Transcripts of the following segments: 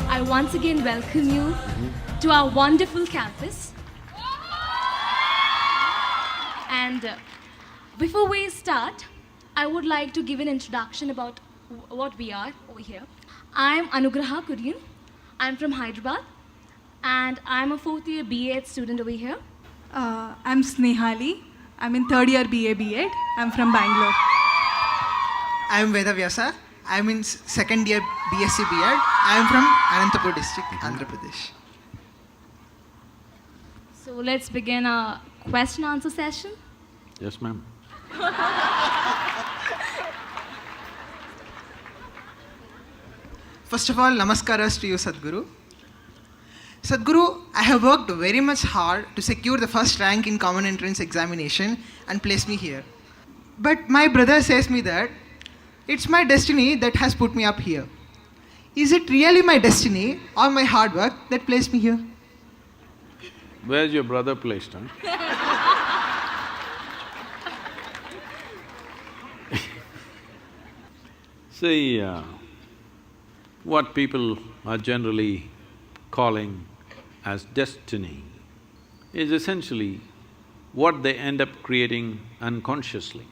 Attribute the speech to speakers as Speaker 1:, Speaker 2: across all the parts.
Speaker 1: I once again welcome you to our wonderful campus. And before we start, I would like to give an introduction about what we are over here. I'm Anugraha Kurian. I'm from Hyderabad, and I'm a fourth year BA student over here.
Speaker 2: I'm Snehali. I'm in third year BA B.Ed. I'm from Bangalore.
Speaker 3: I'm Vedavyasa. I'm in second year BSc B.Ed. I'm from Anantapur district, Andhra Pradesh.
Speaker 1: So let's begin our question answer session.
Speaker 4: Yes, ma'am.
Speaker 3: First of all, namaskaras to you, Sadhguru. Sadhguru, I have worked very much hard to secure the first rank in common entrance examination and place me here. But my brother says me that it's my destiny that has put me up here. Is it really my destiny or my hard work that placed me here?
Speaker 4: Where's your brother placed, huh? See, what people are generally calling as destiny is essentially what they end up creating unconsciously.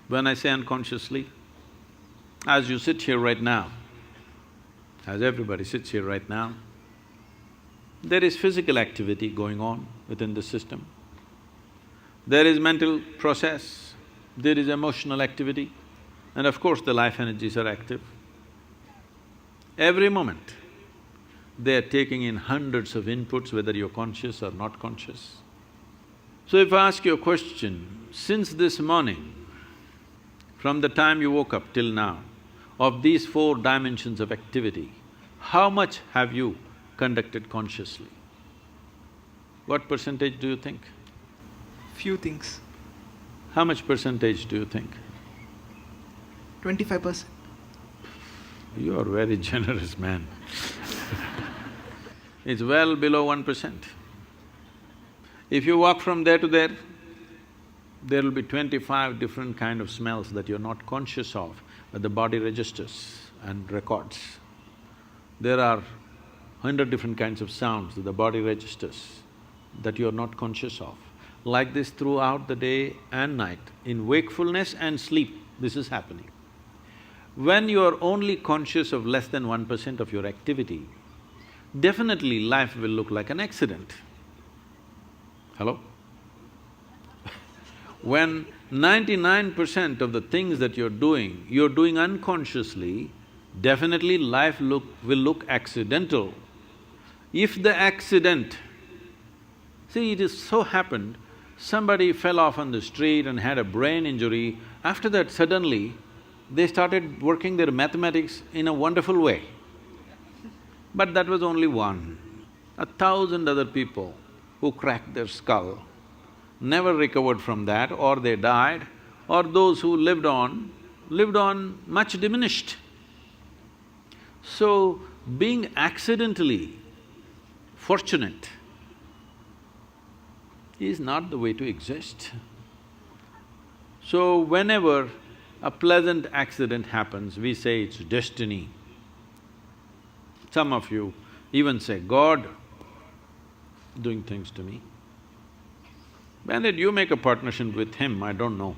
Speaker 4: When I say unconsciously, as you sit here right now, as everybody sits here right now, there is physical activity going on within the system. There is mental process, there is emotional activity, and of course the life energies are active. Every moment, they are taking in hundreds of inputs, whether you're conscious or not conscious. So if I ask you a question, since this morning, from the time you woke up till now, of these 4 dimensions of activity, how much have you conducted consciously? What percentage do you think?
Speaker 3: Few things.
Speaker 4: How much percentage do you think?
Speaker 3: 25%.
Speaker 4: You are very generous, man. It's well below 1%. If you walk from there to there, there will be 25 different kind of smells that you're not conscious of, but the body registers and records. There are 100 different kinds of sounds that the body registers that you're not conscious of. Like this throughout the day and night, in wakefulness and sleep, this is happening. When you are only conscious of less than 1% of your activity, definitely life will look like an accident. Hello? When 99% of the things that you're doing unconsciously, definitely life will look accidental. If the accident… See, it is so happened, somebody fell off on the street and had a brain injury, after that suddenly, they started working their mathematics in a wonderful way. But that was only one. 1,000 other people who cracked their skull never recovered from that, or they died, or those who lived on much diminished. So, being accidentally fortunate is not the way to exist. So, whenever a pleasant accident happens, we say it's destiny. Some of you even say, God doing things to me. When did you make a partnership with him? I don't know.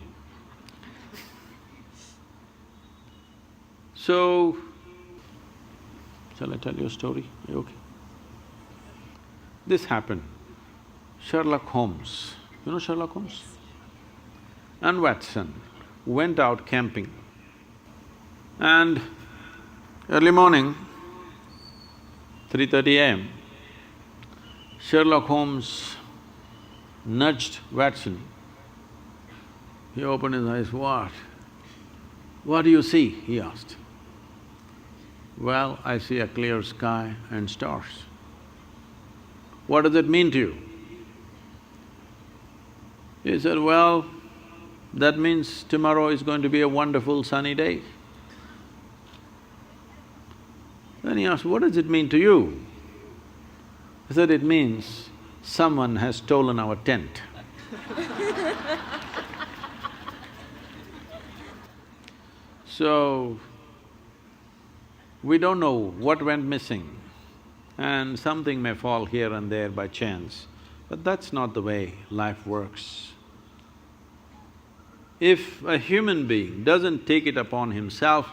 Speaker 4: So, shall I tell you a story? Are you okay? This happened. Sherlock Holmes, you know Sherlock Holmes? And Watson went out camping, and early morning, 3:30 a.m., Sherlock Holmes nudged Watson. He opened his eyes, "What? What do you see?" he asked. "Well, I see a clear sky and stars." "What does it mean to you?" He said, "Well, that means tomorrow is going to be a wonderful sunny day." Then he asked, "What does it mean to you?" He said, "It means someone has stolen our tent." So, We don't know what went missing, and something may fall here and there by chance, but that's not the way life works. If a human being doesn't take it upon himself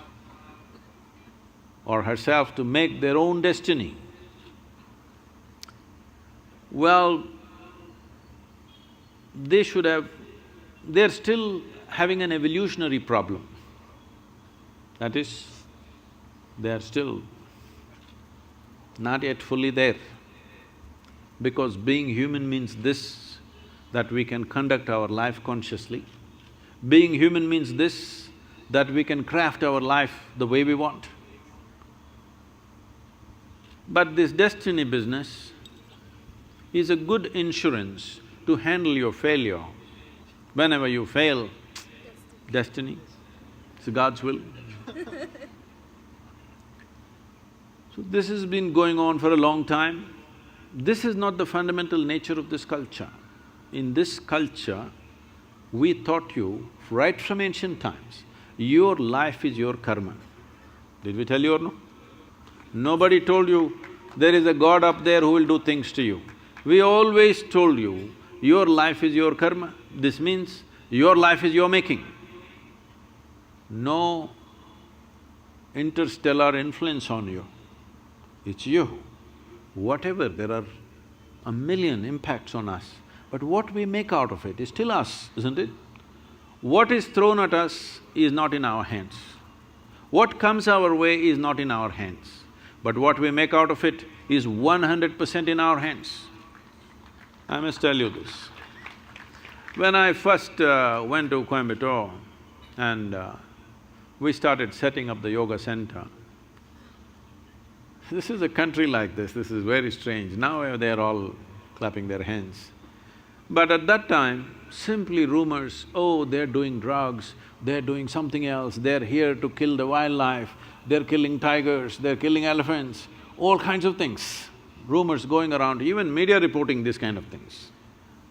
Speaker 4: or herself to make their own destiny, well, they're still having an evolutionary problem. That is, they're still not yet fully there. Because being human means this, that we can conduct our life consciously. Being human means this, that we can craft our life the way we want. But this destiny business is a good insurance to handle your failure. Whenever you fail, destiny, it's God's will. So this has been going on for a long time. This is not the fundamental nature of this culture. In this culture, we taught you right from ancient times, your life is your karma. Did we tell you or no? Nobody told you there is a God up there who will do things to you. We always told you, your life is your karma. This means your life is your making. No interstellar influence on you, it's you. Whatever, there are a million impacts on us, but what we make out of it is still us, isn't it? What is thrown at us is not in our hands. What comes our way is not in our hands, but what we make out of it is 100% in our hands. I must tell you this. When I first went to Coimbatore and we started setting up the yoga center, this is a country like this is very strange. Now they're all clapping their hands. But at that time, simply rumors, oh, they're doing drugs, they're doing something else, they're here to kill the wildlife, they're killing tigers, they're killing elephants, all kinds of things. Rumors going around, even media reporting these kind of things.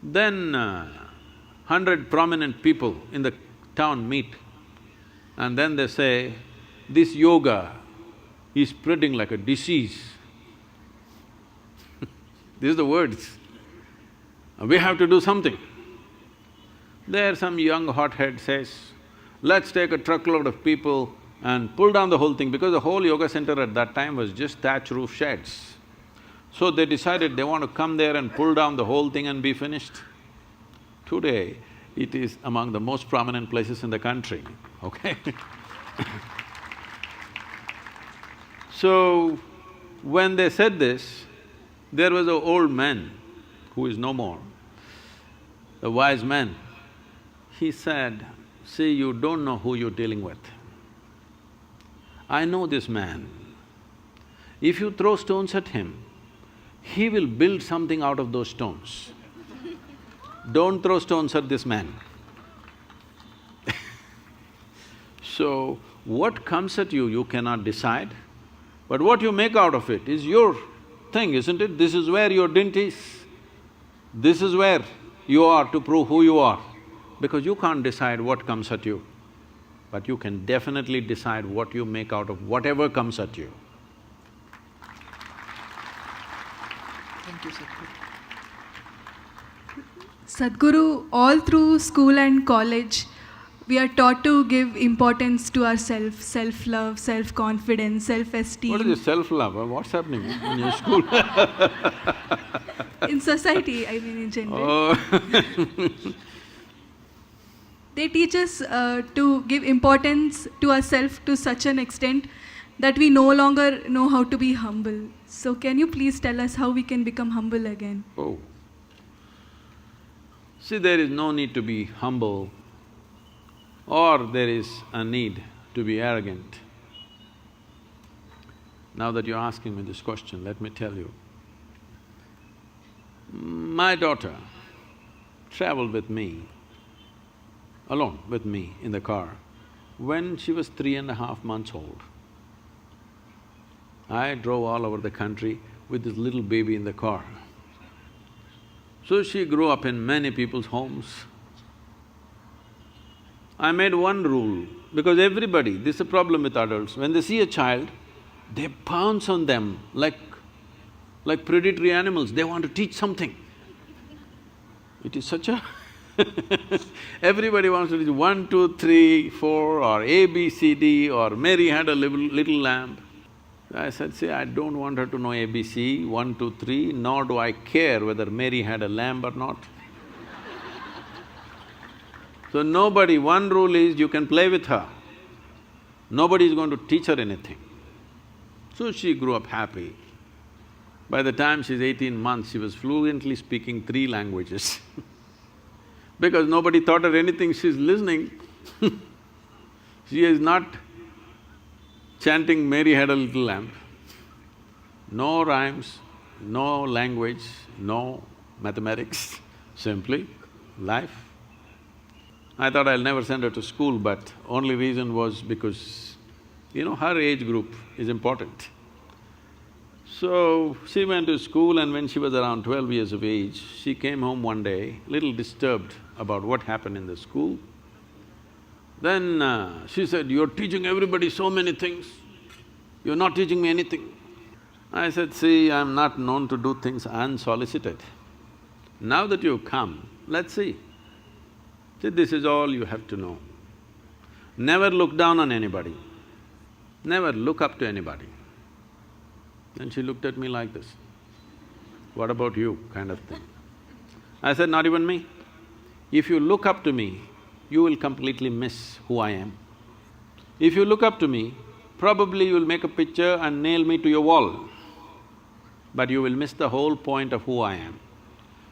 Speaker 4: Then 100 prominent people in the town meet and then they say, this yoga is spreading like a disease. These are the words. We have to do something. There some young hothead says, let's take a truckload of people and pull down the whole thing, because the whole yoga center at that time was just thatch roof sheds. So they decided they want to come there and pull down the whole thing and be finished. Today, it is among the most prominent places in the country, okay? So, when they said this, there was an old man who is no more, a wise man. He said, see, you don't know who you're dealing with. I know this man. If you throw stones at him, he will build something out of those stones. Don't throw stones at this man. So, what comes at you, you cannot decide, but what you make out of it is your thing, isn't it? This is where your dint is. This is where you are to prove who you are, because you can't decide what comes at you, but you can definitely decide what you make out of whatever comes at you.
Speaker 3: Thank you, Sadhguru.
Speaker 2: Sadhguru, all through school and college, we are taught to give importance to ourselves, self-love, self-confidence, self-esteem.
Speaker 4: What is this self-love? What's happening in your school?
Speaker 2: In society, I mean in general.
Speaker 4: Oh.
Speaker 2: They teach us to give importance to ourselves to such an extent that we no longer know how to be humble. So can you please tell us how we can become humble again?
Speaker 4: Oh. See, there is no need to be humble or there is a need to be arrogant. Now that you're asking me this question, let me tell you. My daughter traveled with me, alone with me in the car, when she was 3.5 months old. I drove all over the country with this little baby in the car. So she grew up in many people's homes. I made one rule, because everybody, this is a problem with adults, when they see a child, they pounce on them like predatory animals, they want to teach something. It is such a everybody wants to teach 1, 2, 3, 4 or A, B, C, D or Mary had a little lamb. I said, see, I don't want her to know ABC, 1, 2, 3, nor do I care whether Mary had a lamb or not. So nobody… one rule is you can play with her, nobody is going to teach her anything. So she grew up happy. By the time she's 18 months, she was fluently speaking 3 languages because nobody taught her anything, she's listening. She is not chanting Mary had a little lamb. No rhymes, no language, no mathematics, simply life. I thought I'll never send her to school, but only reason was because, her age group is important. So, she went to school and when she was around 12 years of age, she came home one day, little disturbed about what happened in the school. Then she said, you're teaching everybody so many things, you're not teaching me anything. I said, see, I'm not known to do things unsolicited. Now that you've come, let's see. See, this is all you have to know. Never look down on anybody, never look up to anybody. Then she looked at me like this, what about you, kind of thing. I said, not even me. If you look up to me, you will completely miss who I am. If you look up to me, probably you will make a picture and nail me to your wall, but you will miss the whole point of who I am.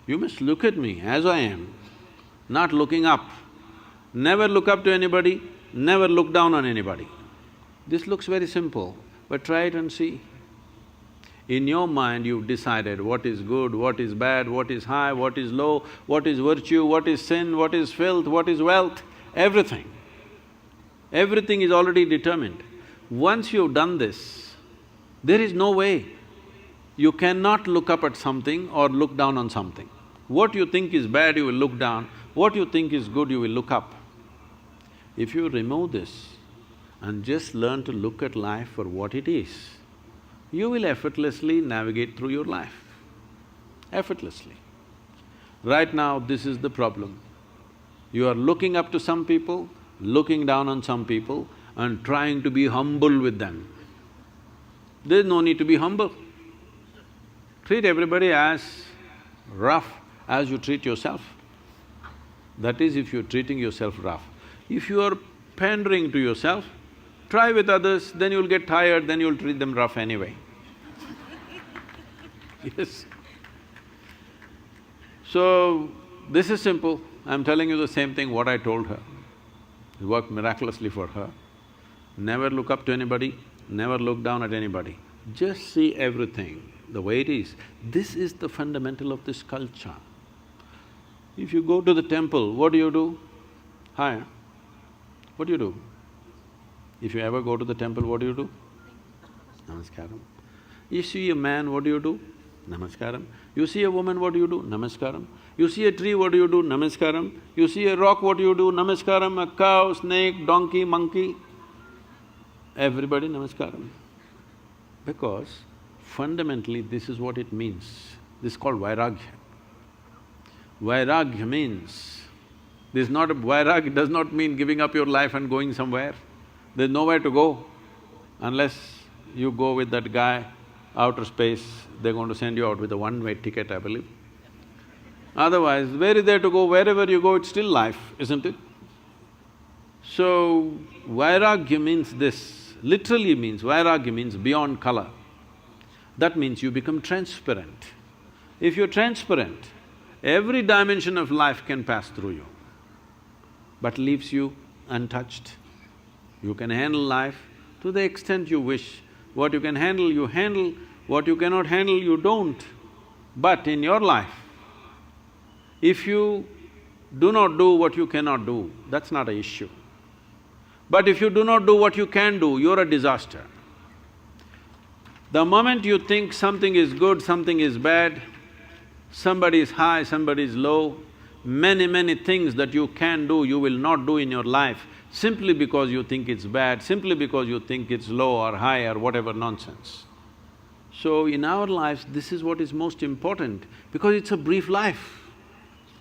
Speaker 4: You must look at me as I am, not looking up. Never look up to anybody, never look down on anybody. This looks very simple, but try it and see. In your mind, you've decided what is good, what is bad, what is high, what is low, what is virtue, what is sin, what is filth, what is wealth, everything. Everything is already determined. Once you've done this, there is no way you cannot look up at something or look down on something. What you think is bad, you will look down, what you think is good, you will look up. If you remove this and just learn to look at life for what it is, you will effortlessly navigate through your life, effortlessly. Right now, this is the problem. You are looking up to some people, looking down on some people and trying to be humble with them. There's no need to be humble. Treat everybody as rough as you treat yourself. That is, if you're treating yourself rough. If you are pandering to yourself, try with others, then you'll get tired, then you'll treat them rough anyway. Yes. So, this is simple. I'm telling you the same thing what I told her. It worked miraculously for her. Never look up to anybody, never look down at anybody. Just see everything the way it is. This is the fundamental of this culture. If you go to the temple, what do? Hi, what do? If you ever go to the temple, what do? Namaskaram. You see a man, what do? Namaskaram. You see a woman, what do? Namaskaram. You see a tree, what do? Namaskaram. You see a rock, what do? Namaskaram. A cow, snake, donkey, monkey, everybody namaskaram. Because fundamentally this is what it means. This is called vairagya. Vairagya means… vairagya does not mean giving up your life and going somewhere. There's nowhere to go unless you go with that guy, outer space, they're going to send you out with a one-way ticket, I believe. Otherwise, where is there to go? Wherever you go, it's still life, isn't it? So, vairagya means this, literally means, vairagya means beyond color. That means you become transparent. If you're transparent, every dimension of life can pass through you, but leaves you untouched. You can handle life to the extent you wish. What you can handle, you handle. What you cannot handle, you don't. But in your life, if you do not do what you cannot do, that's not an issue. But if you do not do what you can do, you're a disaster. The moment you think something is good, something is bad, somebody is high, somebody is low, many things that you can do, you will not do in your life simply because you think it's bad, simply because you think it's low or high or whatever nonsense. So in our lives, this is what is most important because it's a brief life.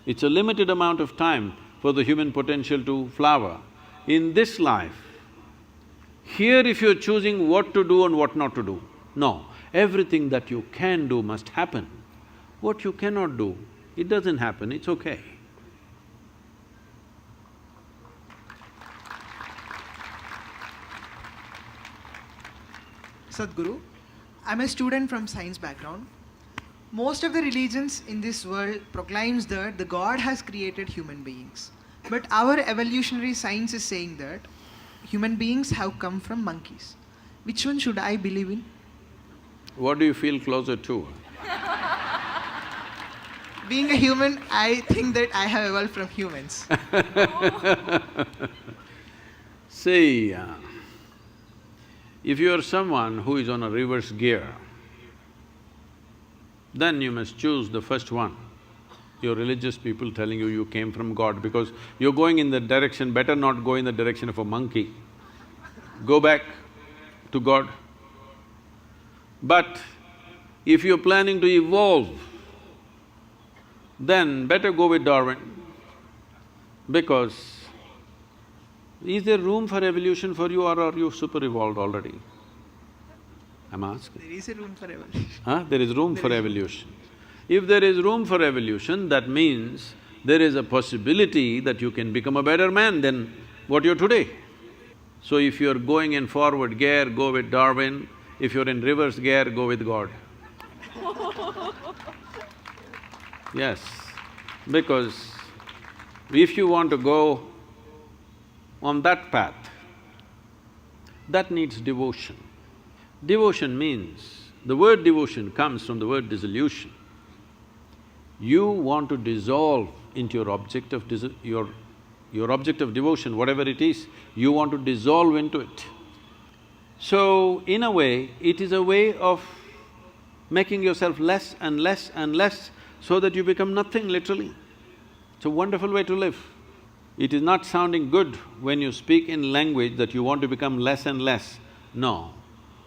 Speaker 4: It's a limited amount of time for the human potential to flower. In this life, here if you're choosing what to do and what not to do, no, everything that you can do must happen. What you cannot do, it doesn't happen, it's okay.
Speaker 3: Sadhguru, I'm a student from science background. Most of the religions in this world proclaims that the God has created human beings. But our evolutionary science is saying that human beings have come from monkeys. Which one should I believe in?
Speaker 4: What do you feel closer to?
Speaker 3: Being a human, I think that I have evolved from humans.
Speaker 4: See, if you are someone who is on a reverse gear, then you must choose the first one. Your religious people telling you came from God because you're going in that direction, better not go in the direction of a monkey. Go back to God. But if you're planning to evolve, then better go with Darwin because is there room for evolution for you or are you super evolved already? I'm asking.
Speaker 3: There is a room for evolution.
Speaker 4: Huh? There is room for evolution. If there is room for evolution, that means there is a possibility that you can become a better man than what you're today. So if you're going in forward gear, go with Darwin. If you're in reverse gear, go with God. Yes, because if you want to go on that path, that needs devotion. Devotion means, the word devotion comes from the word dissolution. You want to dissolve into your object of your object of devotion, whatever it is, you want to dissolve into it. So, in a way, it is a way of making yourself less and less and less so that you become nothing, literally. It's a wonderful way to live. It is not sounding good when you speak in language that you want to become less and less. No,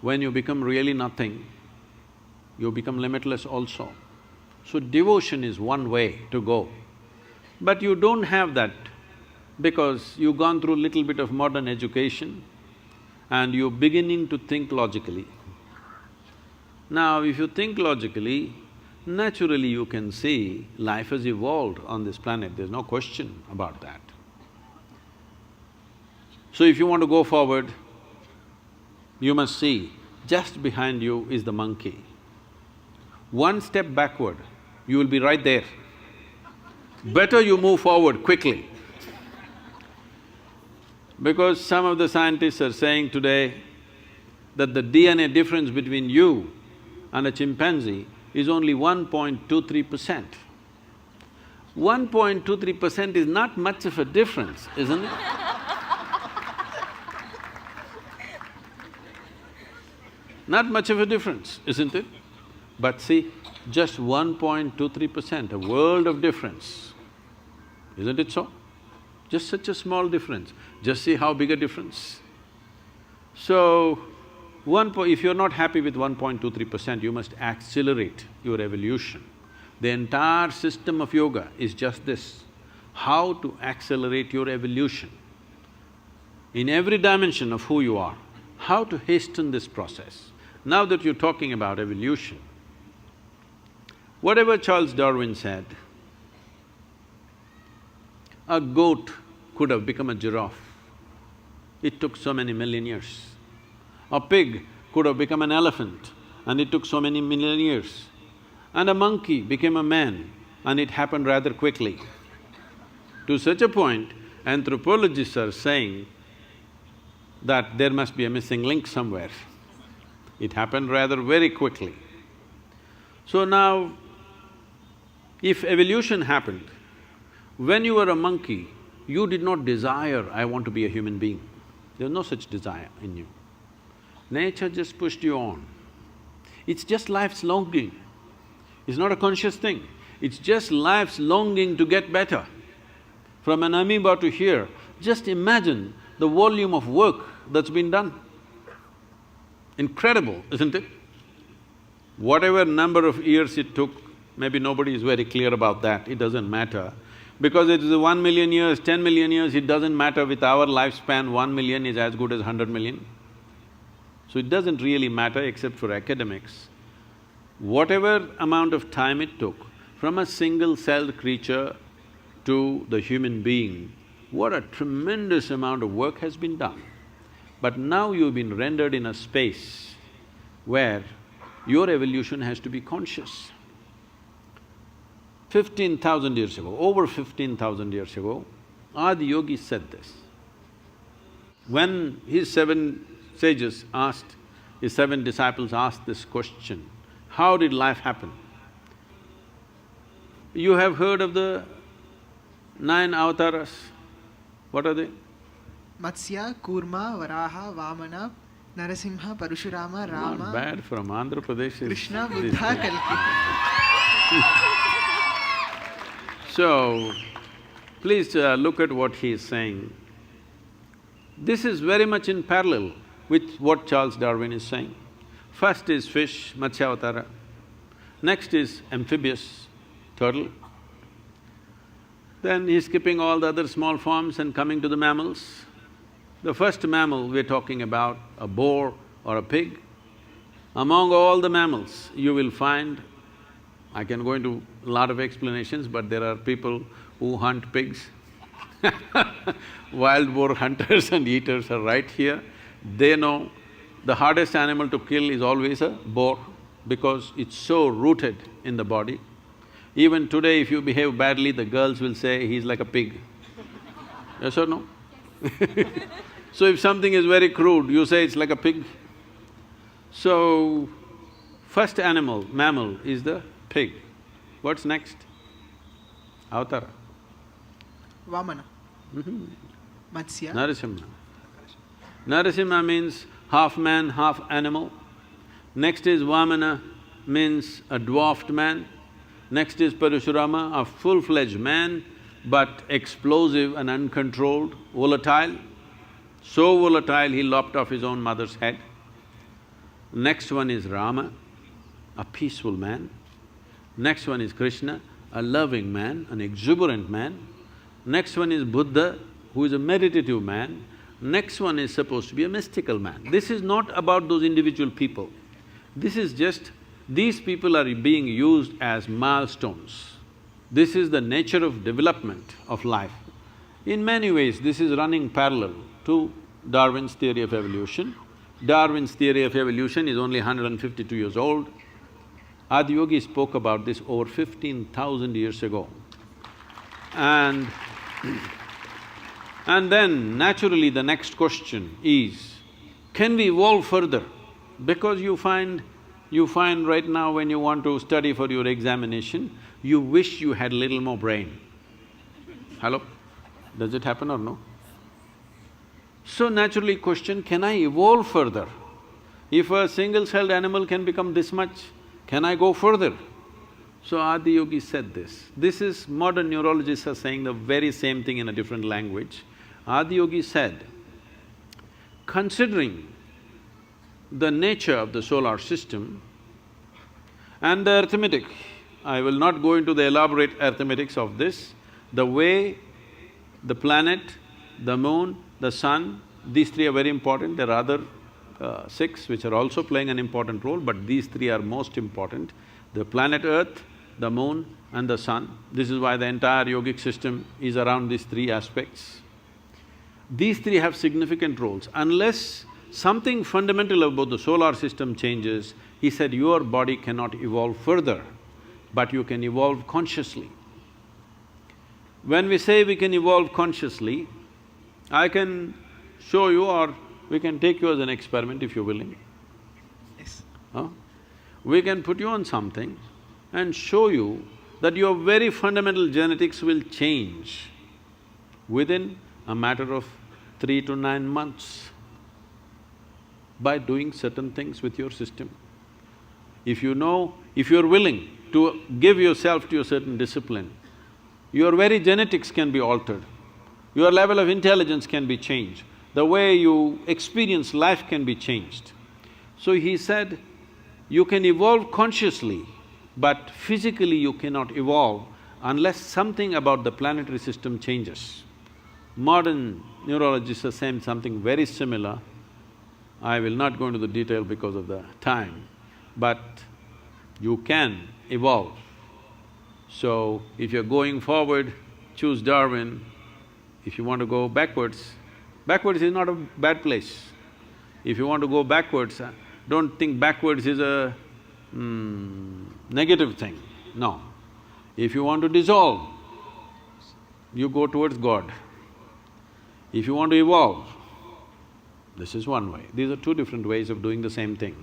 Speaker 4: when you become really nothing, you become limitless also. So devotion is one way to go. But you don't have that because you've gone through little bit of modern education and you're beginning to think logically. Now, if you think logically, naturally you can see life has evolved on this planet, there's no question about that. So if you want to go forward, you must see, just behind you is the monkey. One step backward, you will be right there. Better you move forward quickly. Because some of the scientists are saying today that the DNA difference between you and a chimpanzee is only 1.23%. 1.23% is not much of a difference, isn't it? Not much of a difference, isn't it? But see, just 1.23%, a world of difference, isn't it so? Just such a small difference, just see how big a difference. So, if you're not happy with 1.23%, you must accelerate your evolution. The entire system of yoga is just this, how to accelerate your evolution. In every dimension of who you are, how to hasten this process. Now that you're talking about evolution, whatever Charles Darwin said, a goat could have become a giraffe. It took so many million years. A pig could have become an elephant and it took so many million years. And a monkey became a man and it happened rather quickly. To such a point, anthropologists are saying that there must be a missing link somewhere. It happened rather very quickly. So now, if evolution happened, when you were a monkey, you did not desire, I want to be a human being. There's no such desire in you. Nature just pushed you on. It's just life's longing. It's not a conscious thing. It's just life's longing to get better. From an amoeba to here, just imagine the volume of work that's been done. Incredible, isn't it? Whatever number of years it took, maybe nobody is very clear about that, it doesn't matter. Because it is 1 million years, 10 million years, it doesn't matter. With our lifespan, 1 million is as good as 100 million. So it doesn't really matter except for academics. Whatever amount of time it took, from a single-celled creature to the human being, what a tremendous amount of work has been done. But now you've been rendered in a space where your evolution has to be conscious. 15,000 years ago, over 15,000 years ago, Adiyogi said this. When his seven sages asked, his seven disciples asked this question, how did life happen? You have heard of the 9 avatars. What are they?
Speaker 3: Matsya, Kurma, Varaha, Vamana, Narasimha, Parashurama, Rama…
Speaker 4: Not bad, from Andhra Pradesh is…
Speaker 3: Krishna, Buddha, Kalki.
Speaker 4: So, please look at what he is saying. This is very much in parallel with what Charles Darwin is saying. First is fish, Matsyavatara. Next is amphibious, turtle. Then he's skipping all the other small forms and coming to the mammals. The first mammal we're talking about, a boar or a pig. Among all the mammals, you will find… I can go into a lot of explanations, but there are people who hunt pigs. Wild boar hunters and eaters are right here. They know the hardest animal to kill is always a boar because it's so rooted in the body. Even today, if you behave badly, the girls will say, he's like a pig. Yes or no? So if something is very crude, you say it's like a pig. So, first animal, mammal, is the pig. What's next? Avatara.
Speaker 3: Vamana. Matsya.
Speaker 4: Narasimha. Narasimha means half man, half animal. Next is Vamana, means a dwarfed man. Next is Parashurama, a full-fledged man, but explosive and uncontrolled, volatile. So volatile, he lopped off his own mother's head. Next one is Rama, a peaceful man. Next one is Krishna, a loving man, an exuberant man. Next one is Buddha, who is a meditative man. Next one is supposed to be a mystical man. This is not about those individual people. This is just… these people are being used as milestones. This is the nature of development of life. In many ways, this is running parallel to Darwin's theory of evolution. Darwin's theory of evolution is only 152 years old. Adiyogi spoke about this over 15,000 years ago. And then naturally the next question is, can we evolve further? Because you find right now when you want to study for your examination, you wish you had little more brain. Hello? Does it happen or no? So naturally question, can I evolve further? If a single-celled animal can become this much, can I go further? So Adiyogi said this. This is… modern neurologists are saying the very same thing in a different language. Adiyogi said, considering the nature of the solar system and the arithmetic, I will not go into the elaborate arithmetics of this, the way the planet, the moon, the sun, these three are very important. There are other six which are also playing an important role, but these three are most important. The planet Earth, the moon and the sun. This is why the entire yogic system is around these three aspects. These three have significant roles. Unless something fundamental about the solar system changes, he said, your body cannot evolve further, but you can evolve consciously. When we say we can evolve consciously, I can show you or we can take you as an experiment if you're willing.
Speaker 3: Yes.
Speaker 4: Huh? We can put you on something and show you that your very fundamental genetics will change within a matter of 3 to 9 months by doing certain things with your system. If you know… if you're willing, to give yourself to a certain discipline. Your very genetics can be altered. Your level of intelligence can be changed. The way you experience life can be changed. So he said, you can evolve consciously, but physically you cannot evolve unless something about the planetary system changes. Modern neurologists are saying something very similar. I will not go into the detail because of the time, but you can evolve. So, if you're going forward, choose Darwin. If you want to go backwards, backwards is not a bad place. If you want to go backwards, don't think backwards is a negative thing, no. If you want to dissolve, you go towards God. If you want to evolve, this is one way. These are two different ways of doing the same thing.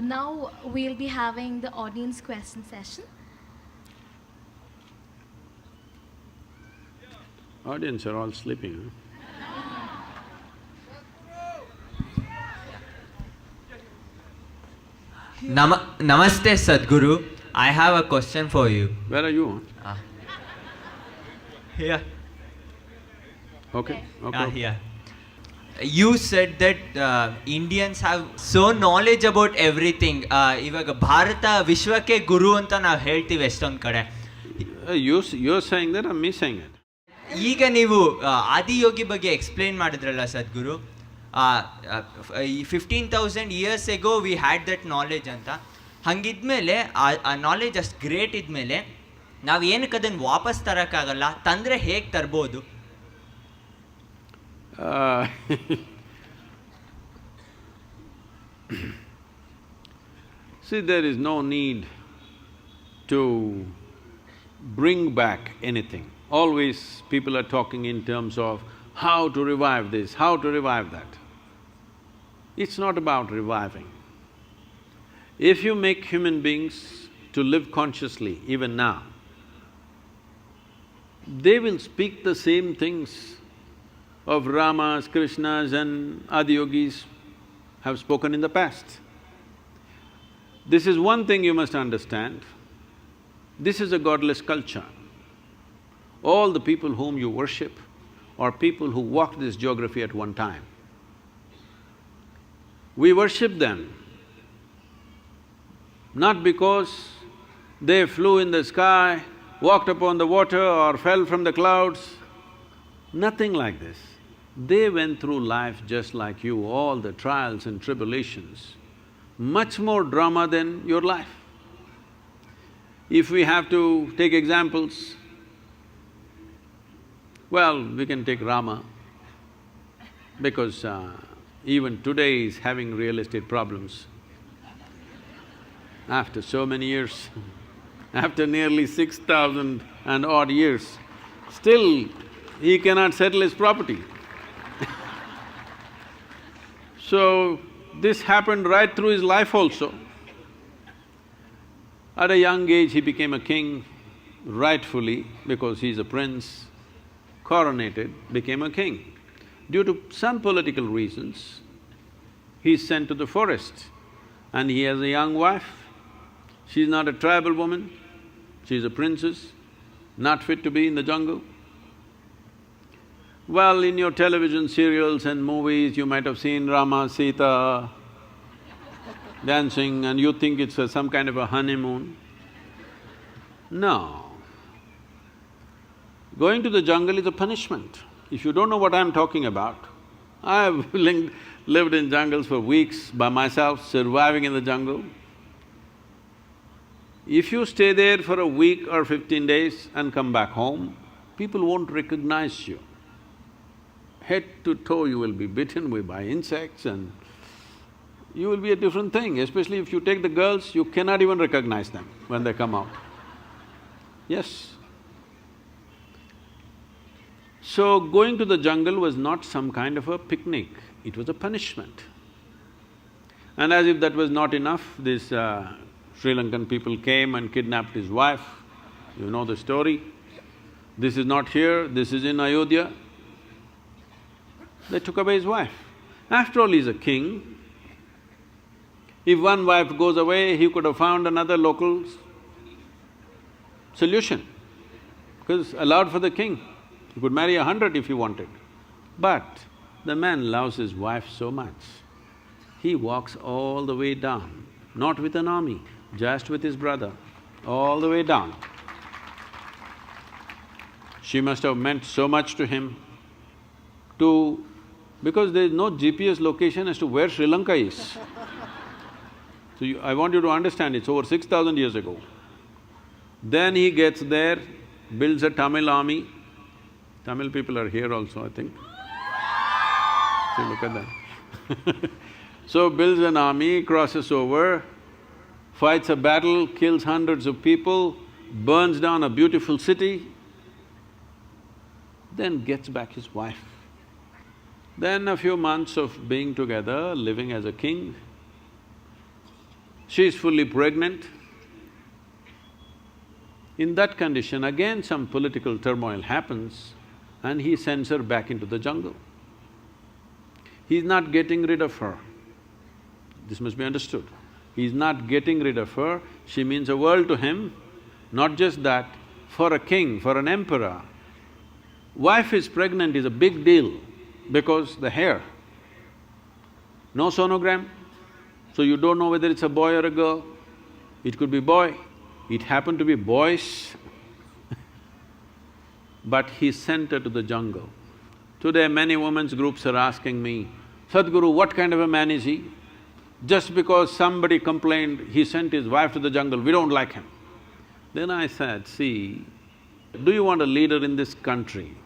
Speaker 1: Now we'll be having the audience question session.
Speaker 4: Audience are all sleeping,
Speaker 5: Namaste Sadhguru, I have a question for you.
Speaker 4: Where are you?
Speaker 5: Here.
Speaker 4: Okay, okay.
Speaker 5: Here. You said that Indians have so knowledge about everything. ಇವಾಗ ಭಾರತ ವಿಶ್ವಕ್ಕೆ ಗುರು ಅಂತ ನಾವು ಹೇಳ್ತೀವಿ ಎಷ್ಟೊಂದು ಕಡೆ.
Speaker 4: You're saying that or me saying it?
Speaker 5: ಈಗ ನೀವು ಆದಿಯೋಗಿ ಬಗ್ಗೆ ಎಕ್ಸ್ಪ್ಲೇನ್ ಮಾಡಿದ್ರಲ್ಲ ಸದ್ಗುರು, 15,000 years ago we had that knowledge ಅಂತ. ಹಂಗಿದ್ಮೇಲೆ ಆ ನಾಲೆಜ್ ಅಷ್ಟು ಗ್ರೇಟ್ ಇದ್ಮೇಲೆ ನಾವು ಏನಕ್ಕೆ ಅದನ್ನು ವಾಪಸ್ ತರೋಕ್ಕಾಗಲ್ಲ, ತಂದರೆ ಹೇಗೆ ತರ್ಬೋದು?
Speaker 4: See, there is no need to bring back anything. Always people are talking in terms of how to revive this, how to revive that. It's not about reviving. If you make human beings to live consciously, even now, they will speak the same things of Ramas, Krishnas and adiyogis have spoken in the past. This is one thing you must understand. This is a godless culture. All the people whom you worship are people who walked this geography at one time. We worship them not because they flew in the sky, walked upon the water or fell from the clouds, nothing like this. They went through life just like you, all the trials and tribulations, much more drama than your life. If we have to take examples, well, we can take Rama, because even today is having real estate problems. After so many years, after nearly 6,000 and odd years, still he cannot settle his property. So, this happened right through his life also. At a young age, he became a king, rightfully, because he's a prince, coronated, became a king. Due to some political reasons, he's sent to the forest and he has a young wife. She's not a tribal woman, she's a princess, not fit to be in the jungle. Well, in your television serials and movies, you might have seen Rama, Sita dancing and you think it's some kind of a honeymoon. No. Going to the jungle is a punishment. If you don't know what I'm talking about, I've lived in jungles for weeks by myself, surviving in the jungle. If you stay there for a week or 15 days and come back home, people won't recognize you. Head to toe you will be bitten by insects and you will be a different thing. Especially if you take the girls, you cannot even recognize them when they come out. Yes. So, going to the jungle was not some kind of a picnic, it was a punishment. And as if that was not enough, these Sri Lankan people came and kidnapped his wife. You know the story. This is not here, this is in Ayodhya. They took away his wife. After all, he's a king. If one wife goes away, he could have found another local solution, because allowed for the king. He could marry 100 if he wanted. But the man loves his wife so much, he walks all the way down, not with an army, just with his brother, all the way down. She must have meant so much to him because there is no GPS location as to where Sri Lanka is. So I want you to understand, it's over 6,000 years ago. Then he gets there, builds a Tamil army. Tamil people are here also, I think. See, look at that. So builds an army, crosses over, fights a battle, kills hundreds of people, burns down a beautiful city, then gets back his wife. Then a few months of being together, living as a king, she is fully pregnant. In that condition, again some political turmoil happens and he sends her back into the jungle. He's not getting rid of her. This must be understood. He's not getting rid of her, she means the world to him. Not just that, for a king, for an emperor, wife is pregnant is a big deal because the hair. No sonogram, so you don't know whether it's a boy or a girl. It could be boy, it happened to be boys but he sent her to the jungle. Today many women's groups are asking me, Sadhguru, what kind of a man is he? Just because somebody complained, he sent his wife to the jungle, we don't like him. Then I said, see, do you want a leader in this country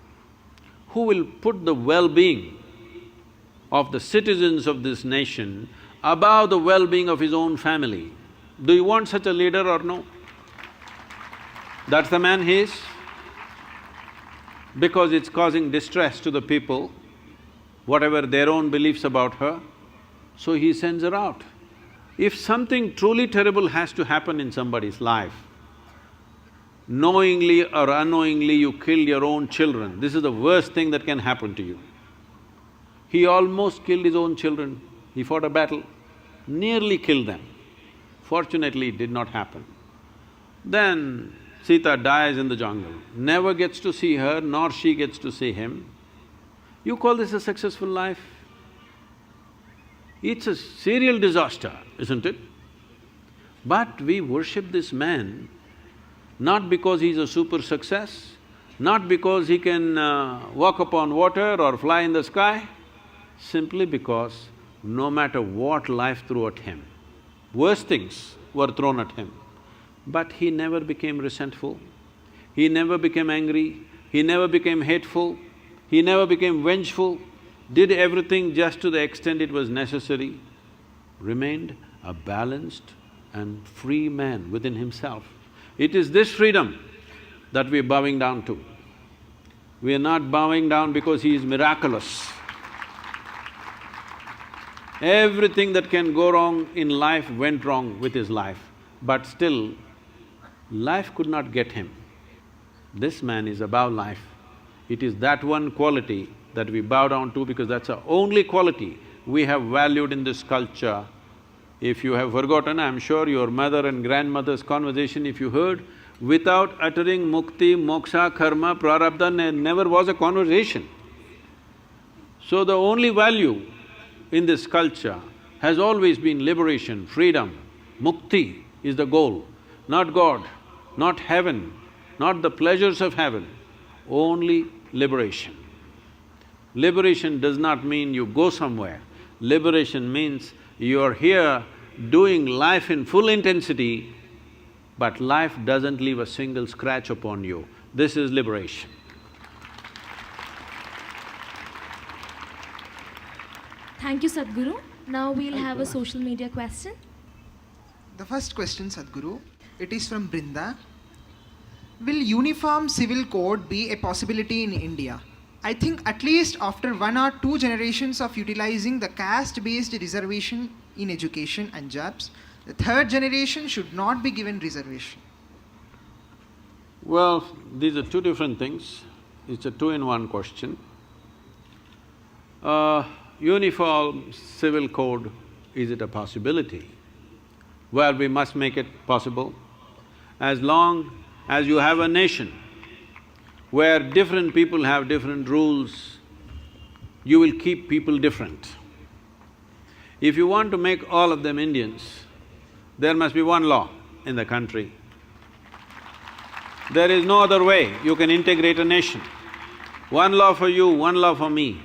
Speaker 4: who will put the well-being of the citizens of this nation above the well-being of his own family? Do you want such a leader or no? That's the man he is. Because it's causing distress to the people, whatever their own beliefs about her, so he sends her out. If something truly terrible has to happen in somebody's life, knowingly or unknowingly you killed your own children, this is the worst thing that can happen to you. He almost killed his own children, he fought a battle, nearly killed them. Fortunately, it did not happen. Then Sita dies in the jungle, never gets to see her, nor she gets to see him. You call this a successful life? It's a serial disaster, isn't it? But we worship this man not because he's a super success, not because he can walk upon water or fly in the sky, simply because no matter what life threw at him, worse things were thrown at him, but he never became resentful, he never became angry, he never became hateful, he never became vengeful, did everything just to the extent it was necessary, remained a balanced and free man within himself. It is this freedom that we're bowing down to. We are not bowing down because he is miraculous. Everything that can go wrong in life went wrong with his life, but still, life could not get him. This man is above life. It is that one quality that we bow down to because that's the only quality we have valued in this culture. If you have forgotten, I'm sure your mother and grandmother's conversation, if you heard, without uttering mukti, moksha, karma, prarabdha, never was a conversation. So the only value in this culture has always been liberation, freedom. Mukti is the goal, not God, not heaven, not the pleasures of heaven, only liberation. Liberation does not mean you go somewhere. Liberation means you're here doing life in full intensity, but life doesn't leave a single scratch upon you. This is liberation.
Speaker 1: Thank you, Sadhguru. Now we'll have a social media question.
Speaker 3: The first question, Sadhguru, it is from Brinda. Will uniform civil code be a possibility in India? I think at least after 1 or 2 generations of utilizing the caste-based reservation in education and jobs, the 3rd generation should not be given reservation.
Speaker 4: Well, these are two different things. It's a two-in-one question. uniform civil code, is it a possibility? Well, we must make it possible. As long as you have a nation where different people have different rules, you will keep people different. If you want to make all of them Indians, there must be one law in the country. There is no other way you can integrate a nation. One law for you, one law for me.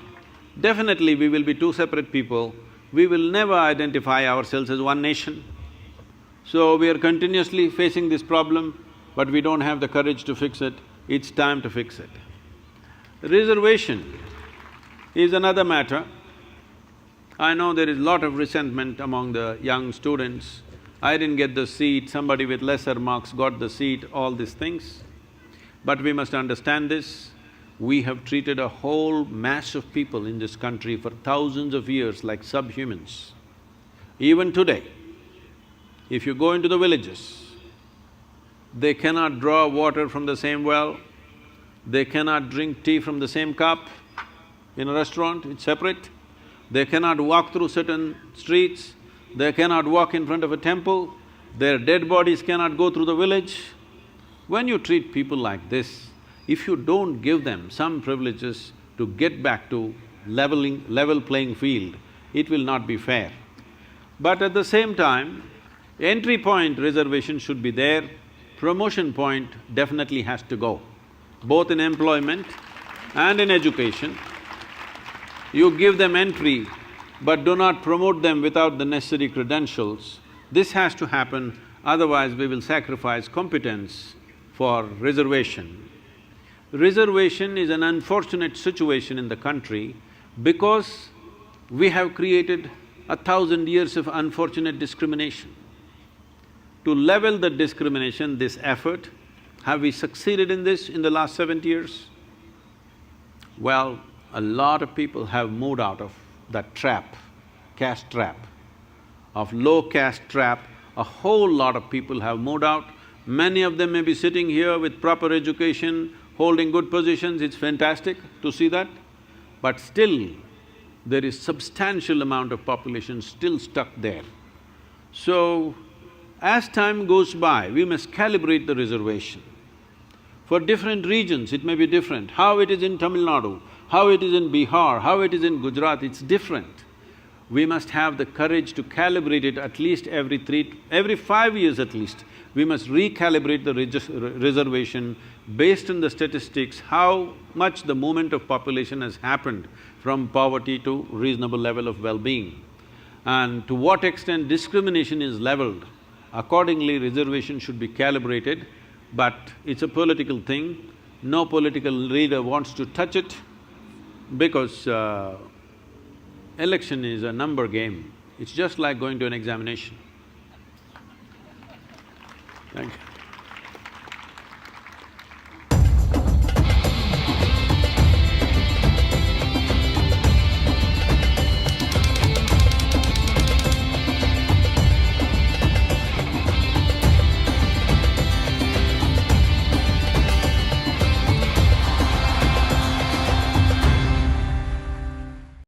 Speaker 4: Definitely we will be two separate people, we will never identify ourselves as one nation. So we are continuously facing this problem, but we don't have the courage to fix it. It's time to fix it. Reservation is another matter. I know there is lot of resentment among the young students. I didn't get the seat, somebody with lesser marks got the seat, all these things. But we must understand this. We have treated a whole mass of people in this country for thousands of years like subhumans. Even today, if you go into the villages, they cannot draw water from the same well, they cannot drink tea from the same cup. In a restaurant, it's separate. They cannot walk through certain streets, they cannot walk in front of a temple, their dead bodies cannot go through the village. When you treat people like this, if you don't give them some privileges to get back to level playing field, it will not be fair. But at the same time, entry point reservation should be there, promotion point definitely has to go, both in employment and in education. You give them entry, but do not promote them without the necessary credentials. This has to happen, otherwise we will sacrifice competence for reservation. Reservation is an unfortunate situation in the country because we have created 1,000 years of unfortunate discrimination. To level the discrimination, this effort, have we succeeded in this in the last 70 years? Well, a lot of people have moved out of that trap, caste trap. Of low caste trap, a whole lot of people have moved out. Many of them may be sitting here with proper education, holding good positions, it's fantastic to see that. But still, there is substantial amount of population still stuck there. So, as time goes by, we must calibrate the reservation. For different regions, it may be different. How it is in Tamil Nadu, how it is in Bihar, how it is in Gujarat, it's different. We must have the courage to calibrate it at least every 5 years at least. We must recalibrate the reservation based on the statistics, how much the movement of population has happened from poverty to reasonable level of well-being. And to what extent discrimination is leveled, accordingly reservation should be calibrated, but it's a political thing. No political leader wants to touch it because election is a number game. It's just like going to an examination. Thank you.